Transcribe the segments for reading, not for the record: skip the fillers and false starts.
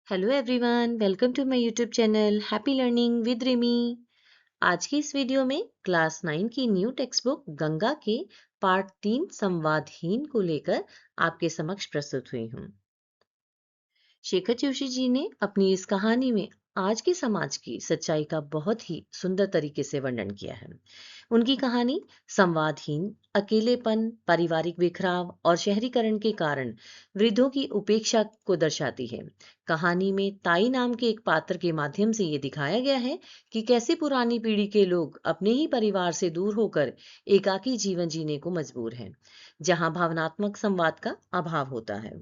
Hello everyone, welcome to my YouTube channel happy learning with Rimi. आज की इस video में क्लास 9 की न्यू टेक्स्ट बुक गंगा के पार्ट 3 संवादहीन को लेकर आपके समक्ष प्रस्तुत हुई हूँ। शेखर जोशी जी ने अपनी इस कहानी में आज के समाज की सच्चाई का बहुत ही सुंदर तरीके से वर्णन किया है। उनकी कहानी संवादहीन, अकेलेपन, पारिवारिक बिखराव और शहरीकरण के कारण वृद्धों की उपेक्षा को दर्शाती है। कहानी में ताई नाम के एक पात्र के माध्यम से ये दिखाया गया है कि कैसे पुरानी पीढ़ी के लोग अपने ही परिवार से दूर होकर एकाकी जीवन जीने को मजबूर हैं, जहां भावनात्मक संवाद का अभाव होता है।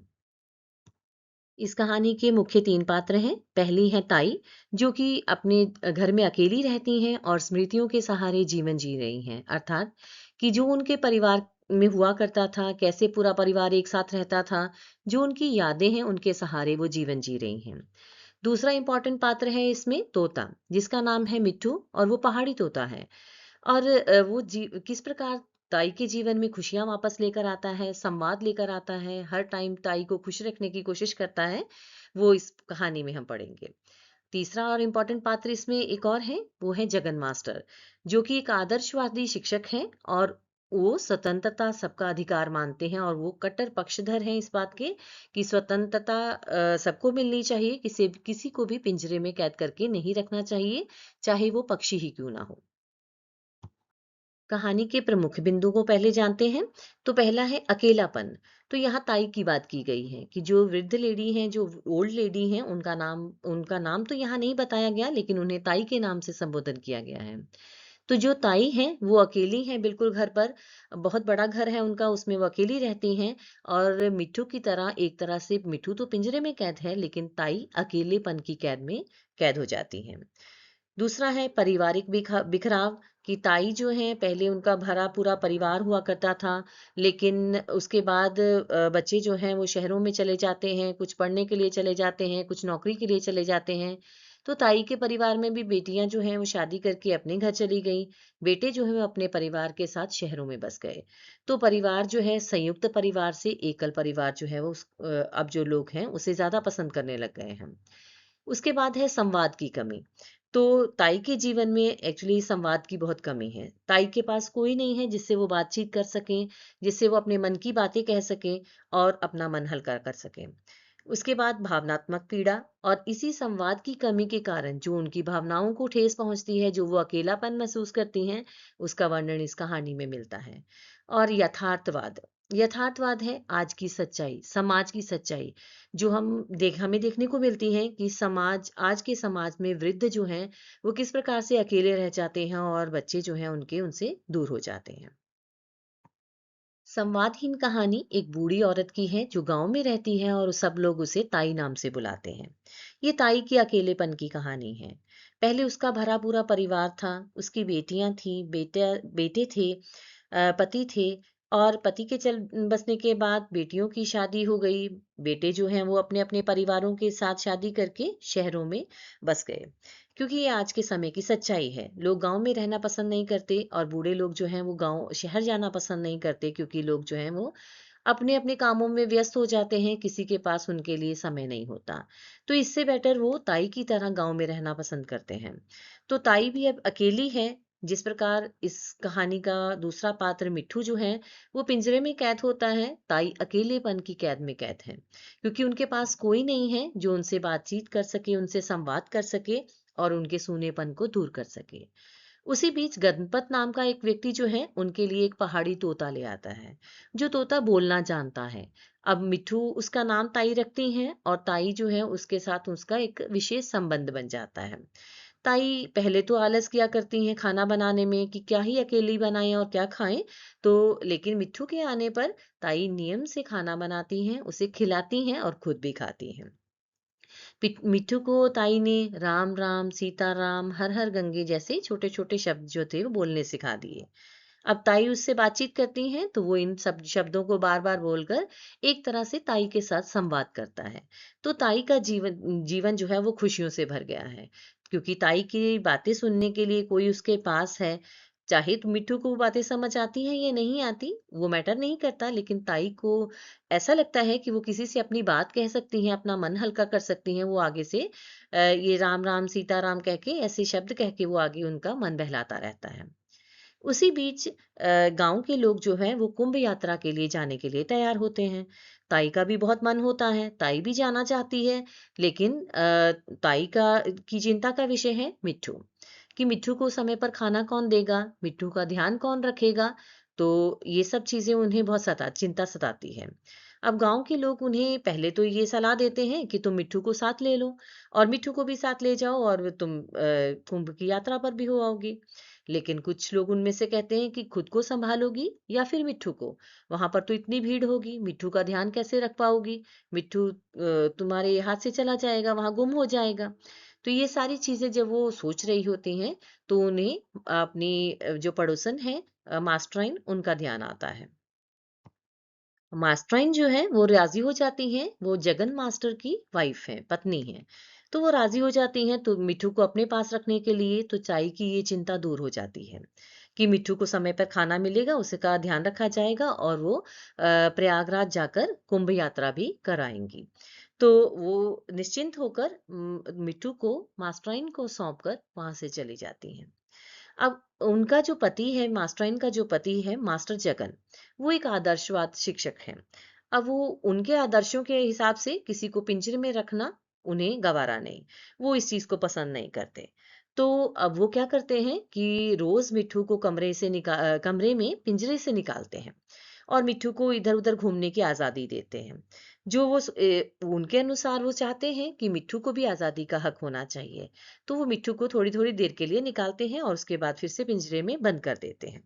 इस कहानी के मुख्य 3 पात्र हैं। पहली है ताई, जो कि अपने घर में अकेली रहती हैं और स्मृतियों के सहारे जीवन जी रही हैं। अर्थात कि जो उनके परिवार में हुआ करता था, कैसे पूरा परिवार एक साथ रहता था, जो उनकी यादें हैं, उनके सहारे वो जीवन जी रही हैं। दूसरा इम्पोर्टेंट पात्र है इसमें तोता, जिसका नाम है मिट्ठू और वो पहाड़ी तोता है। और वो किस प्रकार ताई के जीवन में खुशियाँ वापस लेकर आता है, संवाद लेकर आता है, हर टाइम ताई को खुश रखने की कोशिश करता है, वो इस कहानी में हम पढ़ेंगे। तीसरा और इम्पोर्टेंट पात्र इसमें एक और है, वो है जगन मास्टर, जो कि एक आदर्शवादी शिक्षक हैं और वो स्वतंत्रता सबका अधिकार मानते हैं और वो कट्टर पक्षधर हैं इस बात के कि स्वतंत्रता सबको मिलनी चाहिए, किसी को भी पिंजरे में कैद करके नहीं रखना चाहिए, चाहे वो पक्षी ही क्यों ना हो। कहानी के प्रमुख बिंदु को पहले जानते हैं। तो पहला है अकेलापन। तो यहाँ ताई की बात की गई है कि जो वृद्ध लेडी हैं, जो ओल्ड लेडी हैं, उनका नाम तो यहाँ नहीं बताया गया, लेकिन उन्हें ताई के नाम से संबोधन किया गया है। तो जो ताई हैं वो अकेली हैं बिल्कुल घर पर। बहुत बड़ा घर है उनका, उसमें वो अकेली रहती हैं। और मिट्ठू की तरह, एक तरह से मिट्ठू तो पिंजरे में कैद है, लेकिन ताई अकेलेपन की कैद में कैद हो जाती हैं। दूसरा है पारिवारिक बिखराव, कि ताई जो है पहले उनका भरा पूरा परिवार हुआ करता था, लेकिन उसके बाद बच्चे जो हैं वो शहरों में चले जाते हैं, कुछ पढ़ने के लिए चले जाते हैं, कुछ नौकरी के लिए चले जाते हैं। तो ताई के परिवार में भी बेटियां जो हैं वो शादी करके अपने घर चली गई, बेटे जो है वो अपने परिवार के साथ शहरों में बस गए। तो परिवार जो है संयुक्त परिवार से एकल परिवार जो है वो अब जो लोग हैं उसे ज्यादा पसंद करने लग गए हैं। उसके बाद है संवाद की कमी। तो ताई के जीवन में एक्चुअली संवाद की बहुत कमी है। ताई के पास कोई नहीं है जिससे वो बातचीत कर सकें, जिससे वो अपने मन की बातें कह सकें और अपना मन हल्का कर सकें। उसके बाद भावनात्मक पीड़ा, और इसी संवाद की कमी के कारण जो उनकी भावनाओं को ठेस पहुंचती है, जो वो अकेलापन महसूस करती हैं, उसका वर्णन इस कहानी में मिलता है। और यथार्थवाद, यथार्थवाद है आज की सच्चाई, समाज की सच्चाई, जो हमें देखने को मिलती है कि आज के समाज में वृद्ध जो हैं वो किस प्रकार से अकेले रह जाते हैं और बच्चे जो हैं उनके उनसे दूर हो जाते हैं। संवादहीन कहानी एक बूढ़ी औरत की है जो गांव में रहती है और सब लोग उसे ताई नाम से बुलाते हैं। ये ताई के अकेलेपन की कहानी है। पहले उसका भरा पूरा परिवार था, उसकी बेटियां थी, बेटे थे, पति थे। और पति के चल बसने के बाद बेटियों की शादी हो गई। बेटे जो हैं वो अपने अपने परिवारों के साथ शादी करके शहरों में बस गए, क्योंकि ये आज के समय की सच्चाई है। लोग गांव में रहना पसंद नहीं करते और बूढ़े लोग जो हैं वो गांव शहर जाना पसंद नहीं करते, क्योंकि लोग जो हैं वो अपने अपने कामों में व्यस्त हो जाते हैं, किसी के पास उनके लिए समय नहीं होता। तो इससे बेटर वो ताई की तरह गांव में रहना पसंद करते हैं। तो ताई भी अब अकेली है। जिस प्रकार इस कहानी का दूसरा पात्र मिट्ठू जो है वो पिंजरे में कैद होता है, ताई अकेलेपन की कैद में कैद है, क्योंकि उनके पास कोई नहीं है जो उनसे बातचीत कर सके, उनसे संवाद कर सके और उनके सूनेपन को दूर कर सके। उसी बीच गणपत नाम का एक व्यक्ति जो है उनके लिए एक पहाड़ी तोता ले आता है, जो तोता बोलना जानता है। अब मिट्ठू उसका नाम ताई रखती हैं और ताई जो है उसके साथ उसका एक विशेष संबंध बन जाता है। ताई पहले तो आलस किया करती हैं खाना बनाने में कि क्या ही अकेली बनाएं और क्या खाएं। तो लेकिन मिट्ठू के आने पर ताई नियम से खाना बनाती हैं, उसे खिलाती हैं और खुद भी खाती हैं। मिट्ठू को ताई ने राम राम, सीता राम, हर हर गंगे जैसे छोटे छोटे शब्द जो थे वो बोलने सिखा दिए। अब ताई उससे बातचीत करती हैं तो वो इन सब शब्दों को बार बार बोलकर एक तरह से ताई के साथ संवाद करता है। तो ताई का जीवन जीवन जो है वो खुशियों से भर गया है, क्योंकि ताई की बातें सुनने के लिए कोई उसके पास है। चाहे तो मिट्ठू को वो बातें समझ आती हैं या नहीं आती, वो मैटर नहीं करता, लेकिन ताई को ऐसा लगता है कि वो किसी से अपनी बात कह सकती हैं, अपना मन हल्का कर सकती हैं। वो आगे से ये राम राम सीताराम कह के ऐसे शब्द कह के वो आगे उनका मन बहलाता रहता है। उसी बीच गांव के लोग जो हैं वो कुंभ यात्रा के लिए जाने के लिए तैयार होते हैं। ताई का भी बहुत मन होता है, ताई भी जाना चाहती है, लेकिन ताई का की चिंता का विषय है मिट्ठू, कि मिट्ठू को समय पर खाना कौन देगा, मिट्ठू का ध्यान कौन रखेगा। तो ये सब चीजें उन्हें बहुत चिंता सताती है। अब गांव के लोग उन्हें पहले तो ये सलाह देते हैं कि तुम मिट्ठू को साथ ले लो और मिट्ठू को भी साथ ले जाओ और तुम कुंभ की यात्रा पर भी हो आओगी। लेकिन कुछ लोग उनमें से कहते हैं कि खुद को संभालोगी या फिर मिट्ठू को, वहां पर तो इतनी भीड़ होगी, मिट्ठू का ध्यान कैसे रख पाओगी, मिट्ठू तुम्हारे हाथ से चला जाएगा, वहां गुम हो जाएगा। तो ये सारी चीजें जब वो सोच रही होती हैं तो उन्हें अपनी जो पड़ोसन है मास्टराइन, उनका ध्यान आता है। मास्टराइन जो है वो राजी हो जाती हैं, वो जगन मास्टर की वाइफ है, पत्नी है। तो वो राजी हो जाती हैं तो मिट्ठू को अपने पास रखने के लिए, तो चाई की ये चिंता दूर हो जाती है कि मिट्ठू को समय पर खाना मिलेगा, उसका ध्यान रखा जाएगा और वो प्रयागराज जाकर कुंभ यात्रा भी कराएंगी। तो वो निश्चिंत होकर मिट्ठू को मास्टराइन को सौंपकर वहां से चली जाती हैं। अब उनका जो पति है, मास्टराइन का जो पति है मास्टर जगन, वो एक आदर्शवाद शिक्षक हैं। अब वो उनके आदर्शों के हिसाब से किसी को पिंजरे में रखना उन्हें गवारा नहीं, वो इस चीज को पसंद नहीं करते। तो अब वो क्या करते हैं कि रोज मिट्ठू को कमरे में पिंजरे से निकालते हैं और मिट्ठू को इधर उधर घूमने की आजादी देते हैं। जो उनके अनुसार वो चाहते हैं कि मिट्ठू को भी आजादी का हक होना चाहिए। तो वो मिट्ठू को थोड़ी थोड़ी देर के लिए निकालते हैं और उसके बाद फिर से पिंजरे में बंद कर देते हैं।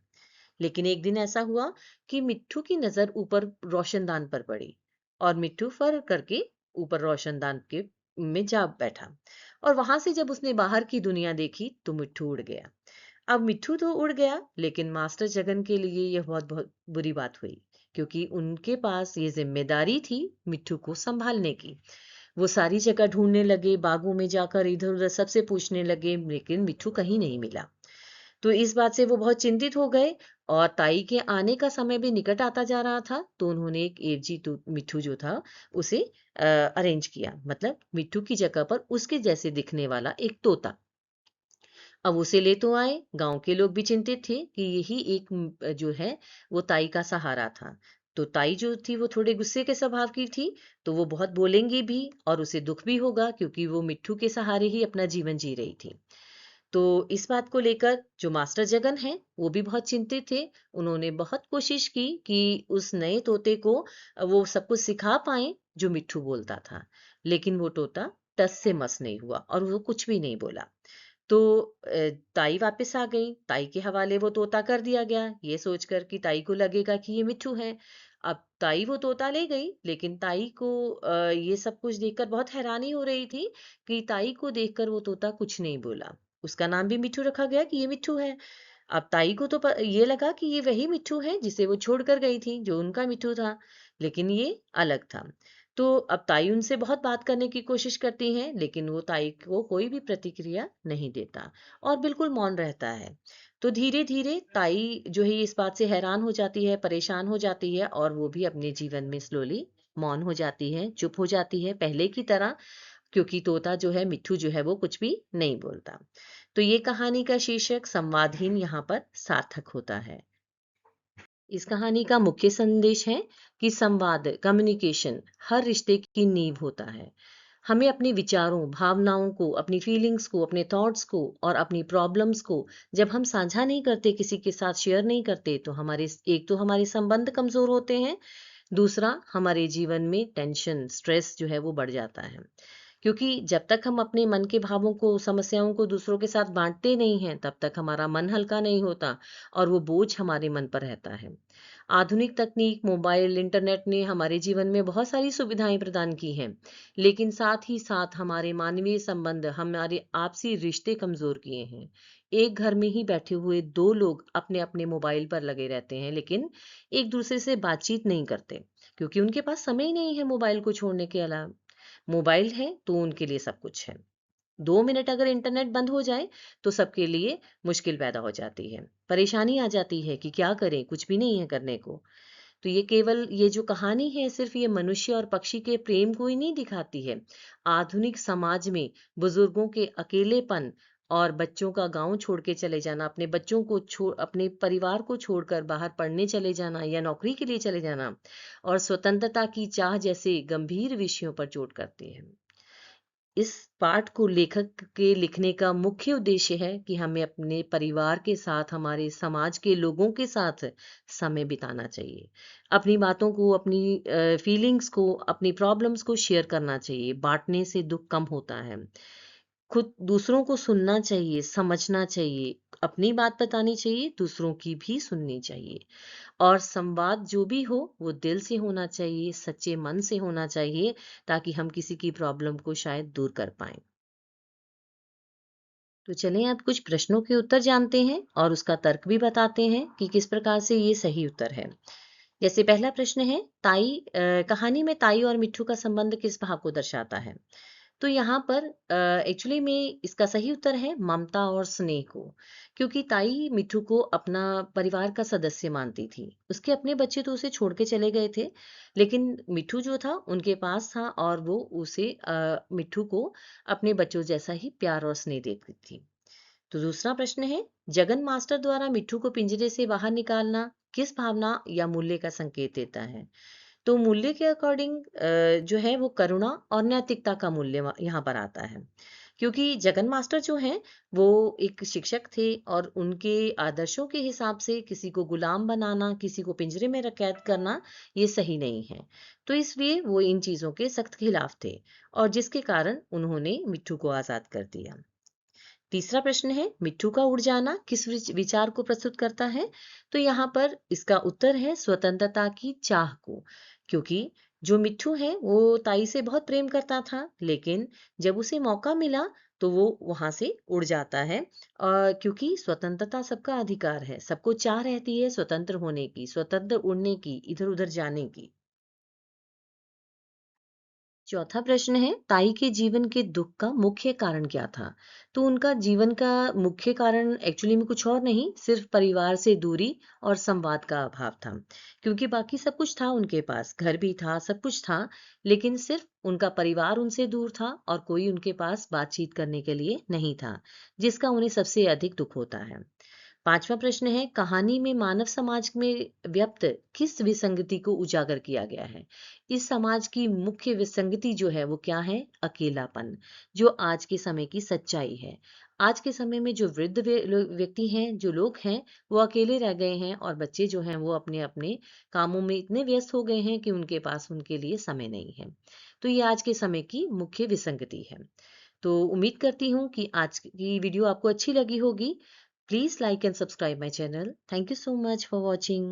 लेकिन एक दिन ऐसा हुआ कि मिट्ठू की नजर ऊपर रोशनदान पर पड़ी और मिट्ठू फर करके ऊपर रोशनदान के में जा बैठा और वहां से जब उसने बाहर की दुनिया देखी तो मिट्ठू उड़ गया। अब मिट्ठू तो उड़ गया, लेकिन मास्टर जगन के लिए यह बहुत बहुत बुरी बात हुई, क्योंकि उनके पास ये जिम्मेदारी थी मिट्ठू को संभालने की। वो सारी जगह ढूंढने लगे, बागों में जाकर इधर उधर सबसे पूछने लगे, लेकिन मिट्ठू कहीं नहीं मिला। तो इस बात से वो बहुत चिंतित हो गए और ताई के आने का समय भी निकट आता जा रहा था, तो उन्होंने एक एवजी मिट्ठू जो था उसे अरेंज किया, मतलब मिट्ठू की जगह पर उसके जैसे दिखने वाला एक तोता। अब उसे ले तो आए, गांव के लोग भी चिंतित थे कि यही एक जो है वो ताई का सहारा था। तो ताई जो थी वो थोड़े गुस्से के स्वभाव की थी, तो वो बहुत बोलेंगी भी और उसे दुख भी होगा, क्योंकि वो मिट्ठू के सहारे ही अपना जीवन जी रही थी। तो इस बात को लेकर जो मास्टर जगन हैं वो भी बहुत चिंतित थे। उन्होंने बहुत कोशिश की कि उस नए तोते को वो सब कुछ सिखा पाए जो मिट्ठू बोलता था, लेकिन वो तोता टस से मस नहीं हुआ और वो कुछ भी नहीं बोला। तो ताई वापस आ गई, ताई के हवाले वो तोता कर दिया गया, ये सोचकर कि ताई को लगेगा कि ये मिट्ठू है। अब ताई वो तोता ले गई, लेकिन ताई को ये सब कुछ देखकर बहुत हैरानी हो रही थी कि ताई को देखकर वो तोता कुछ नहीं बोला। उसका नाम भी मिट्ठू रखा गया कि ये मिट्ठू है। अब ताई को तो ये लगा कि ये वही मिट्ठू है जिसे वो छोड़ कर गई थी, जो उनका मिट्ठू था, लेकिन ये अलग था। तो अब ताई उनसे बहुत बात करने की कोशिश करती हैं, लेकिन वो ताई को कोई भी प्रतिक्रिया नहीं देता और बिल्कुल मौन रहता है। तो धीरे धीरे ताई जो है इस बात से हैरान हो जाती है, परेशान हो जाती है और वो भी अपने जीवन में स्लोली मौन हो जाती है, चुप हो जाती है पहले की तरह, क्योंकि तोता जो है मिट्ठू जो है वो कुछ भी नहीं बोलता। तो ये कहानी का शीर्षक संवादहीन यहाँ पर सार्थक होता है। इस कहानी का मुख्य संदेश है कि संवाद, कम्युनिकेशन हर रिश्ते की नींव होता है। हमें अपने विचारों, भावनाओं को, अपनी फीलिंग्स को, अपने थॉट्स को और अपनी प्रॉब्लम्स को जब हम साझा नहीं करते, किसी के साथ शेयर नहीं करते, तो एक तो हमारे संबंध कमजोर होते हैं, दूसरा हमारे जीवन में टेंशन, स्ट्रेस जो है वो बढ़ जाता है। क्योंकि जब तक हम अपने मन के भावों को, समस्याओं को दूसरों के साथ बांटते नहीं हैं, तब तक हमारा मन हल्का नहीं होता और वो बोझ हमारे मन पर रहता है। आधुनिक तकनीक, मोबाइल, इंटरनेट ने हमारे जीवन में बहुत सारी सुविधाएं प्रदान की हैं, लेकिन साथ ही साथ हमारे मानवीय संबंध, हमारे आपसी रिश्ते कमजोर किए हैं। एक घर में ही बैठे हुए दो लोग अपने अपने मोबाइल पर लगे रहते हैं, लेकिन एक दूसरे से बातचीत नहीं करते, क्योंकि उनके पास समय ही नहीं है मोबाइल को छोड़ने के अलावा। मोबाइल है तो उनके लिए सब कुछ है। 2 मिनट अगर इंटरनेट बंद हो जाए तो सबके लिए मुश्किल पैदा हो जाती है, परेशानी आ जाती है कि क्या करें, कुछ भी नहीं है करने को। तो ये केवल ये जो कहानी है सिर्फ ये मनुष्य और पक्षी के प्रेम को ही नहीं दिखाती है। आधुनिक समाज में बुजुर्गों के अकेलेपन और बच्चों का गांव छोड़ के चले जाना, अपने बच्चों को छोड़ अपने परिवार को छोड़कर बाहर पढ़ने चले जाना या नौकरी के लिए चले जाना और स्वतंत्रता की चाह जैसे गंभीर विषयों पर चोट करती है। इस पाठ को लेखक के लिखने का मुख्य उद्देश्य है कि हमें अपने परिवार के साथ, हमारे समाज के लोगों के साथ समय बिताना चाहिए। अपनी बातों को, अपनी फीलिंग्स को, अपनी प्रॉब्लम्स को शेयर करना चाहिए। बाँटने से दुःख कम होता है। खुद दूसरों को सुनना चाहिए, समझना चाहिए, अपनी बात बतानी चाहिए, दूसरों की भी सुननी चाहिए। और संवाद जो भी हो वो दिल से होना चाहिए, सच्चे मन से होना चाहिए, ताकि हम किसी की प्रॉब्लम को शायद दूर कर पाएँ। तो चलें अब कुछ प्रश्नों के उत्तर जानते हैं और उसका तर्क भी बताते हैं कि किस प्रकार से ये सही उत्तर है। जैसे पहला प्रश्न है, कहानी में ताई और मिट्ठू का संबंध किस भाव को दर्शाता है? तो यहाँ पर एक्चुअली में इसका सही उत्तर है ममता और स्नेह को, क्योंकि ताई मिट्ठू को अपना परिवार का सदस्य मानती थी। उसके अपने बच्चे तो उसे छोड़ के चले गए थे, लेकिन मिट्ठू जो था उनके पास था और वो उसे मिट्ठू को अपने बच्चों जैसा ही प्यार और स्नेह देती थी। तो दूसरा प्रश्न है, जगन मास्टर द्वारा मिट्ठू को पिंजरे से बाहर निकालना किस भावना या मूल्य का संकेत देता है? तो मूल्य के अकॉर्डिंग जो है वो करुणा और नैतिकता का मूल्य यहाँ पर आता है, क्योंकि जगन मास्टर जो हैं वो एक शिक्षक थे और उनके आदर्शों के हिसाब से किसी को गुलाम बनाना, किसी को पिंजरे में कैद करना ये सही नहीं है। तो इसलिए वो इन चीजों के सख्त खिलाफ थे और जिसके कारण उन्होंने मिट्ठू को आजाद कर दिया। तीसरा प्रश्न है, मिट्ठू का उड़ जाना किस विचार को प्रस्तुत करता है? तो यहाँ पर इसका उत्तर है स्वतंत्रता की चाह को, क्योंकि जो मिट्ठू है वो ताई से बहुत प्रेम करता था, लेकिन जब उसे मौका मिला तो वो वहां से उड़ जाता है। क्योंकि स्वतंत्रता सबका अधिकार है, सबको चाह रहती है स्वतंत्र होने की, स्वतंत्र उड़ने की, इधर उधर जाने की। चौथा प्रश्न है, ताई के जीवन के दुख का मुख्य कारण क्या था? तो उनका जीवन का मुख्य कारण एक्चुअली में कुछ और नहीं, सिर्फ परिवार से दूरी और संवाद का अभाव था। क्योंकि बाकी सब कुछ था उनके पास, घर भी था, सब कुछ था, लेकिन सिर्फ उनका परिवार उनसे दूर था और कोई उनके पास बातचीत करने के लिए नहीं था, जिसका उन्हें सबसे अधिक दुख होता है। पांचवा प्रश्न है, कहानी में मानव समाज में व्यक्त किस विसंगति को उजागर किया गया है? इस समाज की मुख्य विसंगति जो है वो क्या है? अकेलापन, जो आज के समय की सच्चाई है। आज के समय में जो वृद्ध व्यक्ति हैं, जो लोग हैं, वो अकेले रह गए हैं और बच्चे जो हैं वो अपने अपने कामों में इतने व्यस्त हो गए हैं कि उनके पास उनके लिए समय नहीं है। तो ये आज के समय की मुख्य विसंगति है। तो उम्मीद करती हूँ कि आज की वीडियो आपको अच्छी लगी होगी। Please like and subscribe my channel. Thank you so much for watching.